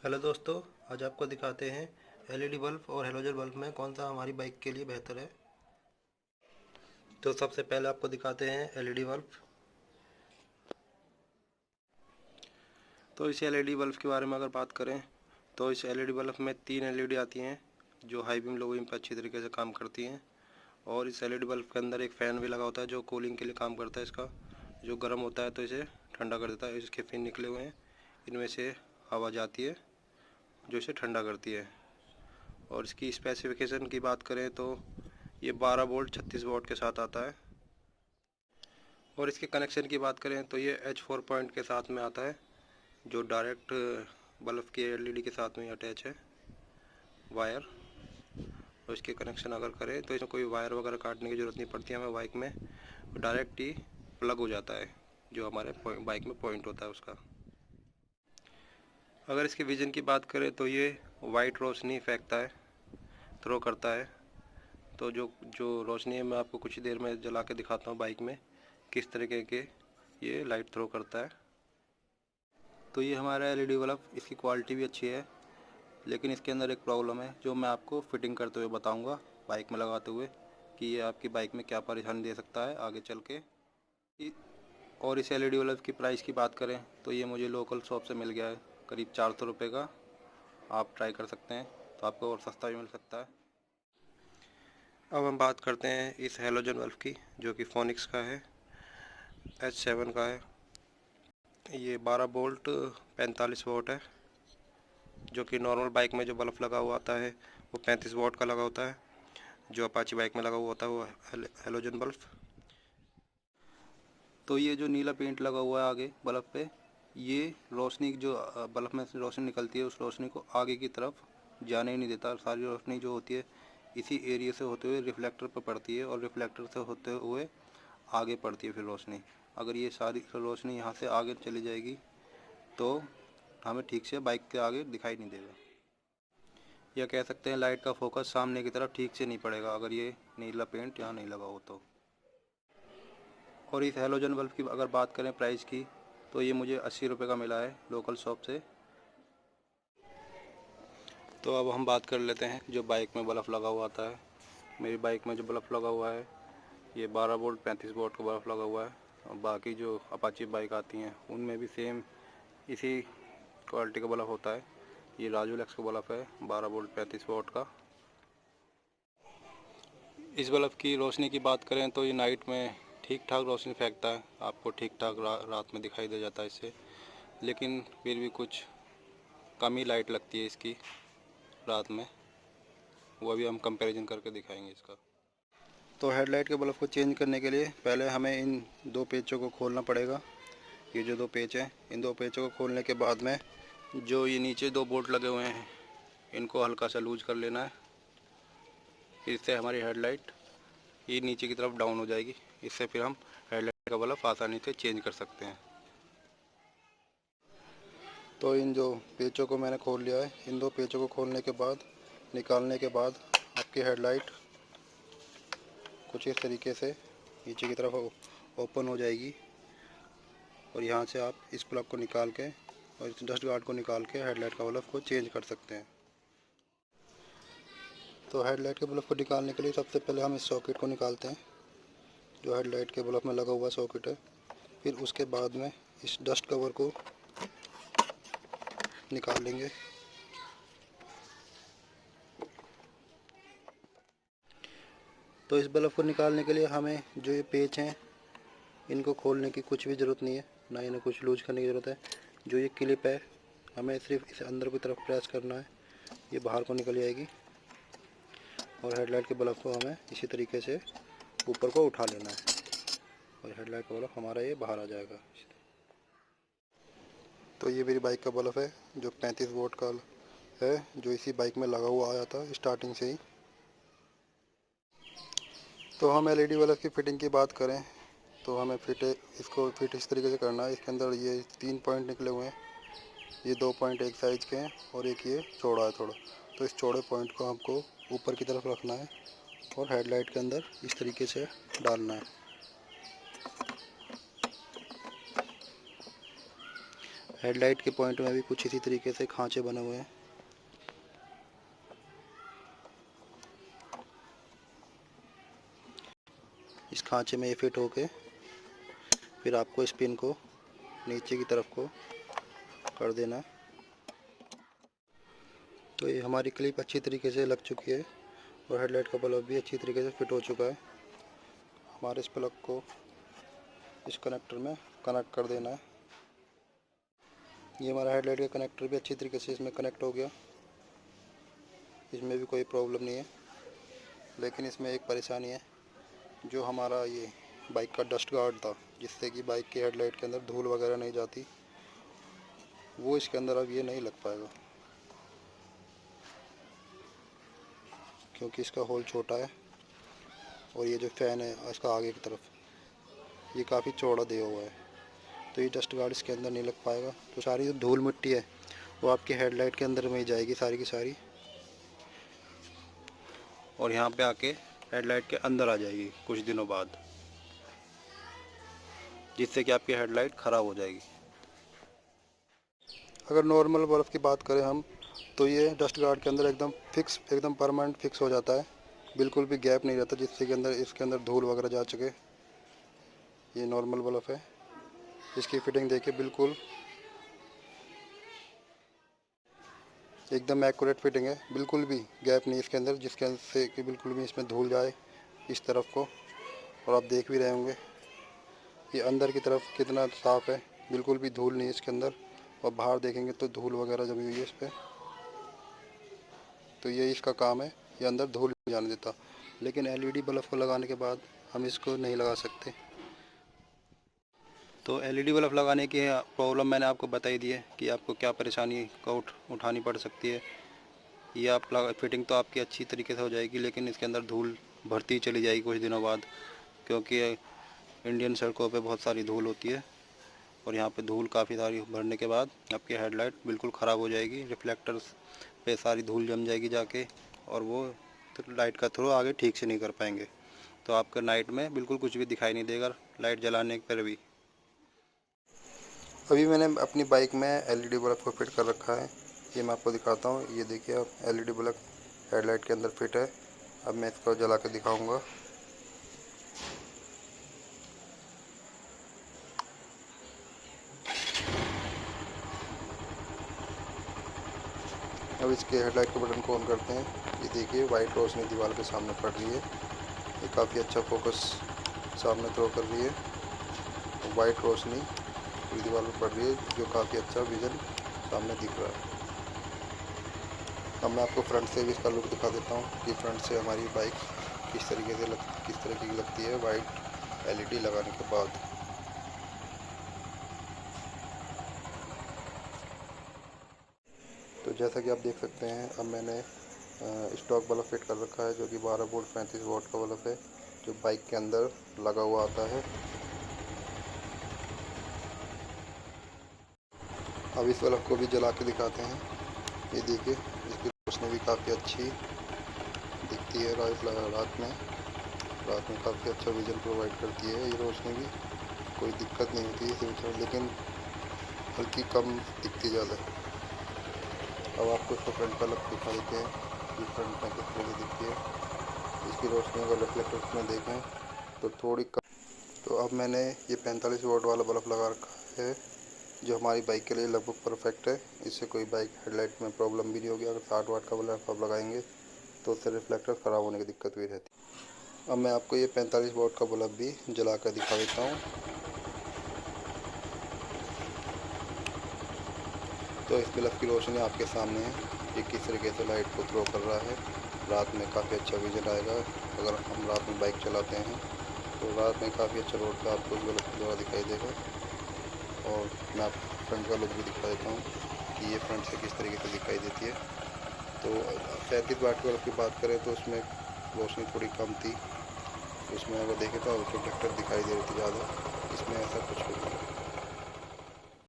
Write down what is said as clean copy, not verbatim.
Hello दोस्तों, आज आपको दिखाते हैं एलईडी बल्ब और हैलोजन बल्ब में कौन सा हमारी बाइक के लिए बेहतर है। तो सबसे पहले आपको दिखाते हैं एलईडी बल्ब। तो इस एलईडी बल्ब के बारे में अगर बात करें तो इस एलईडी बल्ब में 3 एलईडी आती हैं जो हाई बीम लो बीम पर अच्छी तरीके से काम करती हैं। और इस एलईडी बल्ब के अंदर एक फ़ैन भी लगा होता है जो कूलिंग के लिए काम करता है। इसका जो गर्म होता है तो इसे ठंडा कर देता है। इसके फिन निकले हुए हैं, इनमें से हवा जाती है जो इसे ठंडा करती है। और इसकी स्पेसिफिकेशन की बात करें तो ये 12 वोल्ट 36 वॉट के साथ आता है। और इसके कनेक्शन की बात करें तो ये H4 पॉइंट के साथ में आता है जो डायरेक्ट बल्ब की एलईडी के साथ में अटैच है वायर। और इसके कनेक्शन अगर करें तो इसमें कोई वायर वगैरह काटने की ज़रूरत नहीं पड़ती है हमें बाइक में, डायरेक्ट ही प्लग हो जाता है जो हमारे बाइक में पॉइंट होता है उसका। अगर इसके विज़न की बात करें तो ये वाइट रोशनी फेंकता है, थ्रो करता है। तो जो जो रोशनी है मैं आपको कुछ ही देर में जला के दिखाता हूँ बाइक में किस तरीके के ये लाइट थ्रो करता है। तो ये हमारा एलईडी बल्ब, इसकी क्वालिटी भी अच्छी है, लेकिन इसके अंदर एक प्रॉब्लम है जो मैं आपको फिटिंग करते हुए बताऊंगा बाइक में लगाते हुए कि ये आपकी बाइक में क्या परेशानी दे सकता है आगे चल के। और इस एलईडी बल्ब की प्राइस की बात करें तो ये मुझे लोकल शॉप से मिल गया है करीब 400 रुपये का। आप ट्राई कर सकते हैं तो आपको और सस्ता भी मिल सकता है। अब हम बात करते हैं इस हैलोजन बल्ब की जो कि फोनिक्स का है, H7 का है। ये 12 वोल्ट 45 वोट है, जो कि नॉर्मल बाइक में जो बल्ब लगा हुआ आता है वो 35 वोट का लगा होता है। जो अपाची बाइक में लगा हुआ होता है वो हैलोजन बल्ब। तो ये जो नीला पेंट लगा हुआ है आगे बल्ब पे, ये रोशनी जो बल्ब में से रोशनी निकलती है उस रोशनी को आगे की तरफ जाने ही नहीं देता। सारी रोशनी जो होती है इसी एरिया से होते हुए रिफ्लेक्टर पर पड़ती है और रिफ्लेक्टर से होते हुए आगे पड़ती है फिर रोशनी। अगर ये सारी रोशनी यहाँ से आगे चली जाएगी तो हमें ठीक से बाइक के आगे दिखाई नहीं देगा, या कह सकते हैं लाइट का फोकस सामने की तरफ ठीक से नहीं पड़ेगा अगर ये नीला पेंट यहाँ नहीं लगा हो तो। और इस हैलोजन बल्ब की अगर बात करें प्राइस की तो ये मुझे 80 रुपये का मिला है लोकल शॉप से। तो अब हम बात कर लेते हैं जो बाइक में बल्ब लगा हुआ आता है। मेरी बाइक में जो बल्ब लगा हुआ है ये 12 वोल्ट 35 वोट का बल्ब लगा हुआ है। और बाकी जो अपाची बाइक आती हैं उनमें भी सेम इसी क्वालिटी का बल्ब होता है। ये राजूलैक्स का बल्ब है 12 वोल्ट 35 वोट का। इस बल्ब की रोशनी की बात करें तो ये नाइट में ठीक ठाक रोशनी फेंकता है, आपको ठीक ठाक रात में दिखाई दे जाता है इससे। लेकिन फिर भी कुछ कम ही लाइट लगती है इसकी रात में, वो भी हम कंपैरिजन करके दिखाएंगे इसका। तो हेडलाइट के बल्ब को चेंज करने के लिए पहले हमें इन दो पेचों को खोलना पड़ेगा। ये जो दो पेच हैं इन दो पेचों को खोलने के बाद में जो ये नीचे दो बोल्ट लगे हुए हैं इनको हल्का सा लूज कर लेना है। इससे हमारी हेडलाइट ये नीचे की तरफ डाउन हो जाएगी। इससे फिर हम हेडलाइट का बल्ब आसानी से चेंज कर सकते हैं। तो इन जो पेचों को मैंने खोल लिया है, इन दो पेचों को खोलने के बाद निकालने के बाद आपकी हेडलाइट कुछ इस तरीके से नीचे की तरफ ओपन हो जाएगी। और यहाँ से आप इस प्लग को निकाल के और इस डस्ट गार्ड को निकाल के हेडलाइट का बल्ब को चेंज कर सकते हैं। तो हेडलाइट के बल्ब को निकालने के लिए सबसे पहले हम इस सॉकेट को निकालते हैं जो हेडलाइट के बल्ब में लगा हुआ सॉकेट है। फिर उसके बाद में इस डस्ट कवर को निकाल लेंगे। तो इस बल्ब को निकालने के लिए हमें जो ये पेच हैं इनको खोलने की कुछ भी ज़रूरत नहीं है, ना इन्हें कुछ लूज करने की ज़रूरत है। जो ये क्लिप है हमें सिर्फ इसे अंदर की तरफ प्रेस करना है, ये बाहर को निकल जाएगी। और हेडलाइट के बल्ब को हमें इसी तरीके से ऊपर को उठा लेना है और हेडलाइट का बल्ब हमारा ये बाहर आ जाएगा। तो ये मेरी बाइक का बल्ब है जो 35 वोट का है, जो इसी बाइक में लगा हुआ आया था स्टार्टिंग से ही। तो हम एलईडी बल्ब की फिटिंग की बात करें तो हमें इसको फिट इस तरीके से करना है। इसके अंदर ये 3 पॉइंट निकले हुए हैं, ये 2 पॉइंट एक साइज के हैं और एक ये चौड़ा है थोड़ा। तो इस चौड़े पॉइंट को हमको ऊपर की तरफ रखना है और हेडलाइट के अंदर इस तरीके से डालना है। हेडलाइट के पॉइंट में भी कुछ इसी तरीके से खांचे बने हुए हैं। इस खांचे में ये फिट होके फिर आपको इस पिन को नीचे की तरफ को कर देना। तो ये हमारी क्लिप अच्छी तरीके से लग चुकी है और हेडलाइट का बल्ब भी अच्छी तरीके से फिट हो चुका है। हमारे इस प्लग को इस कनेक्टर में कनेक्ट कर देना है। ये हमारा हेडलाइट का कनेक्टर भी अच्छी तरीके से इसमें कनेक्ट हो गया। इसमें भी कोई प्रॉब्लम नहीं है, लेकिन इसमें एक परेशानी है। जो हमारा ये बाइक का डस्ट गार्ड था, जिससे कि बाइक के हेडलाइट के अंदर धूल वगैरह नहीं जाती, वो इसके अंदर अब ये नहीं लग पाएगा, क्योंकि इसका होल छोटा है और ये जो फ़ैन है इसका आगे की तरफ ये काफ़ी चौड़ा दिया हुआ है, तो ये डस्ट गार्ड इसके अंदर नहीं लग पाएगा। तो सारी जो धूल मिट्टी है वो आपके हेडलाइट के अंदर में ही जाएगी सारी की सारी, और यहाँ पे आके हेडलाइट के अंदर आ जाएगी कुछ दिनों बाद, जिससे कि आपकी हेडलाइट ख़राब हो जाएगी। अगर नॉर्मल बल्ब की बात करें हम, तो ये डस्ट गार्ड के अंदर एकदम फिक्स, एकदम परमानेंट फिक्स हो जाता है, बिल्कुल भी गैप नहीं रहता जिससे कि इसके अंदर धूल वगैरह जा सके। ये नॉर्मल बल्ब है, इसकी फिटिंग देखिए बिल्कुल एकदम एक्यूरेट फिटिंग है, बिल्कुल भी गैप नहीं इसके अंदर जिसके अंदर से कि बिल्कुल भी इसमें धूल जाए इस तरफ को। और आप देख भी रहे होंगे ये अंदर की तरफ कितना साफ़ है, बिल्कुल भी धूल नहीं है इसके अंदर, और बाहर देखेंगे तो धूल वगैरह जमी हुई है इस पर। तो ये इसका काम है, ये अंदर धूल नहीं जाने देता। लेकिन एलईडी बल्ब को लगाने के बाद हम इसको नहीं लगा सकते। तो एलईडी बल्ब लगाने की प्रॉब्लम मैंने आपको बताई दी है कि आपको क्या परेशानी का उठानी पड़ सकती है। ये आप फिटिंग तो आपकी अच्छी तरीके से हो जाएगी, लेकिन इसके अंदर धूल भरती चली जाएगी कुछ दिनों बाद, क्योंकि इंडियन सड़कों पे बहुत सारी धूल होती है और यहाँ पे धूल काफ़ी सारी भरने के बाद आपकी हेडलाइट बिल्कुल ख़राब हो जाएगी। रिफ्लेक्टर्स पे सारी धूल जम जाएगी जाके, और वो लाइट का थ्रो आगे ठीक से नहीं कर पाएंगे। तो आपका नाइट में बिल्कुल कुछ भी दिखाई नहीं देगा लाइट जलाने पर भी। अभी मैंने अपनी बाइक में एलईडी बल्ब को फिट कर रखा है, ये मैं आपको दिखाता हूँ। ये देखिए आप, एलईडी बल्ब हेडलाइट के अंदर फिट है। अब मैं इसको जला के दिखाऊंगा। अब इसके हेडलाइट के बटन को ऑन करते हैं। ये देखिए वाइट रोशनी दीवार के सामने पड़ रही है, ये काफ़ी अच्छा फोकस सामने थ्रो कर रही है। वाइट रोशनी पूरी दीवार पर पड़ रही है, जो काफ़ी अच्छा विज़न सामने दिख रहा है। अब मैं आपको फ्रंट से भी इसका लुक दिखा देता हूँ कि फ्रंट से हमारी बाइक किस तरह की लगती है वाइट एलईडी लगाने के बाद। तो जैसा कि आप देख सकते हैं, अब मैंने स्टॉक बल्ब फिट कर रखा है, जो कि 12 वोल्ट 35 वोल्ट का बल्ब है, जो बाइक के अंदर लगा हुआ आता है। अब इस बल्ब को भी जला के दिखाते हैं। ये देखिए, इसकी रोशनी भी काफ़ी अच्छी दिखती है रात में काफ़ी अच्छा विज़न प्रोवाइड करती है ये रोशनी भी, कोई दिक्कत नहीं होती है इसे, लेकिन हल्की कम दिखती ज़्यादा। अब आपको इसका फ्रंट का लुक दिखा देते हैं कि फ्रंट में किस तरह से दिखती है। इसकी रोशनी अगर रिफ्लेक्टर्स में देखें तो थोड़ी कम। तो अब मैंने ये 45 वोल्ट वाला बल्ब लगा रखा है, जो हमारी बाइक के लिए लगभग परफेक्ट है। इससे कोई बाइक हेडलाइट में प्रॉब्लम भी नहीं होगी। अगर 60 वाट का बल्ब आप लगाएंगे तो उससे रिफ्लेक्टर ख़राब होने की दिक्कत भी रहती है। अब मैं आपको ये 45 वोल्ट का बल्ब भी जला कर दिखा देता हूँ। तो इस बल्ब की रोशनी आपके सामने है, ये किस तरीके से लाइट को थ्रो कर रहा है। रात में काफ़ी अच्छा विजन आएगा। अगर हम रात में बाइक चलाते हैं तो रात में काफ़ी अच्छा रोड का आपको इस बल्ब के द्वारा दिखाई देगा। और मैं आपको फ्रंट का लुक भी दिखा देता हूँ कि ये फ्रंट से किस तरीके से दिखाई देती है। तो 35 वाट के बल्ब की बात करें तो उसमें रोशनी थोड़ी कम थी, उसमें अगर देखें तो रिफ्लेक्टर दिखाई दे रही थी ज़्यादा। इसमें ऐसा कुछ भी नहीं।